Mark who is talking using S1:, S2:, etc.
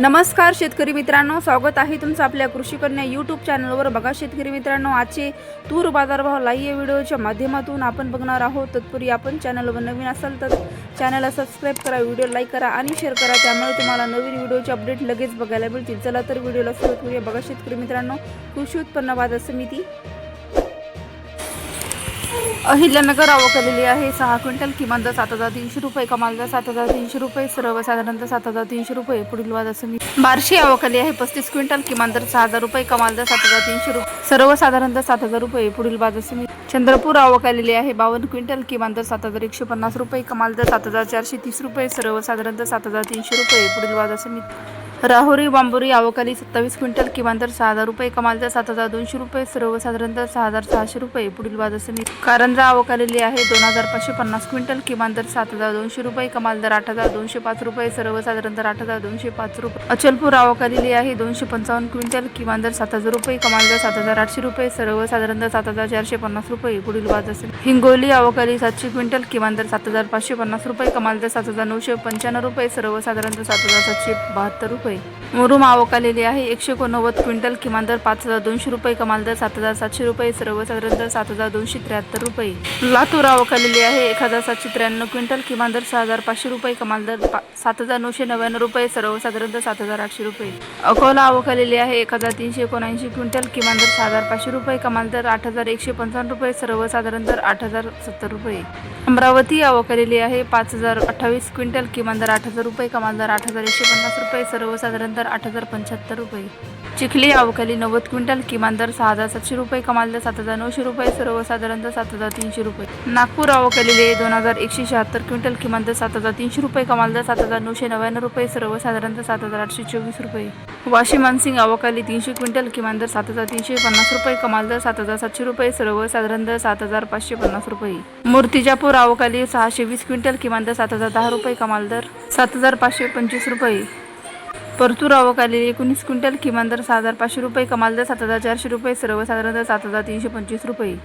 S1: नमस्कार शेतकरी मित्रांनो, स्वागत आहे तुमचं आपल्या कृषी कन्या यूट्यूब चॅनलवर। बघा शेतकरी मित्रांनो, आजचे तूर बाजारभाव लाईव्ह व्हिडिओच्या माध्यमातून आपण बघणार आहोत। तत्पूर्वी आपण चॅनलवर नवीन असाल तर चॅनलला सबस्क्राईब करा, व्हिडिओ लाईक करा आणि शेअर करा, त्यामुळे तुम्हाला नवीन व्हिडिओचे अपडेट लगेच बघायला मिळतील। चला तर व्हिडिओला सुरुवात करूया। बघा शेतकरी मित्रांनो, कृषी उत्पन्न बाजार समिती अहिल्यानगर आवक आलेली आहे 6 क्विंटल, किमान दर 7,300 रुपये, कमाल दर 7,300 रुपये, सर्वसाधारण दर 7,300 रुपये। पुढील बाजार समिती बार्शी आवक आली आहे 35 क्विंटल, किमान दर 6,000 रुपये, कमाल दर 7,300 रुपये, सर्वसाधारण दर 7,000 रुपये। पुढील बाजार समिती चंद्रपूर आवक आलेली आहे 52 क्विंटल, किमान दर 7,150 रुपये, कमाल दर 7,430 रुपये, सर्वसाधारण दर 7,300 रुपये। पुढील बाजार समिती राहुरी बांबुरी आवक आली 27 क्विंटल, किमान दर 6,000 रुपये, कमाल दर 7,200 रुपये, सर्वसाधारण दर 6,600 रुपये। पुढील बाजार समिती कारंजा आवक आलेली आहे 2,550 क्विंटल, किमान दर 7,200 रुपये, कमाल दर 8,205 रुपये, सर्वसाधारण दर 8,205 रुपये। अचलपूर आवक आलेली आहे 255 क्विंटल, किमान दर 7,000 रुपये, कमाल दर 7,800 रुपये, सर्वसाधारण दर 7,450 रुपये। पुढील बाजार समिती हिंगोली आवक आली 700 क्विंटल, किमान दर 7,550 रुपये, कमाल दर 7,995 रुपये, सर्वसाधारण दर 7,772 रुपये। मुरुम आवक आलेली आहे 189 क्विंटल, किमान दर 5,200 रुपये, कमाल दर 7,700 रुपये, सर्वसाधारण दर 7,273 रुपये। लातूर आवक आलेली आहे 1,793 क्विंटल, किमान दर 6,500 रुपये, कमाल दर 7,999 रुपये, सर्वसाधारण दर 7,800 रुपये। अकोला आवक आलेली आहे 1,379 क्विंटल, किमान दर 6,500 रुपये, कमाल दर 8,155 रुपये, सर्वसाधारण दर 8,070 रुपये। अमरावती आवक आलेली आहे 5,028 क्विंटल, किमान दर 8,000 रुपये, कमाल दर 8,150 रुपये, सर्वसाधारण दर 8,075 रुपये। चिखली आवक आली 90 क्विंटल, किमान दर 6,700 रुपये, कमाल दर 7,900 रुपये, सर्वसाधारण दर 7,300 रुपये। नागपूर आवक आलेली आहे 2,176 क्विंटल, किमान दर 7,300 रुपये, कमाल दर 7,999 रुपये, सर्वसाधारण दर 7,824 रुपये। वाशिम मानसिंग आवक आली 300 क्विंटल, किमान दर 7,350 रुपये, कमाल दर 7,700 रुपये, सर्वसाधारण दर 7,550 रुपये। मूर्तिजापूर आवक आली 620 क्विंटल, किमान दर 7,010 रुपये, कमाल दर 7,525 रुपये। परतूर आवक आलेली 19 क्विंटल, किमान दर 6,500 रुपये, कमाल दर 7,400 रुपये, सर्वसाधारण दर 7,325 रुपये।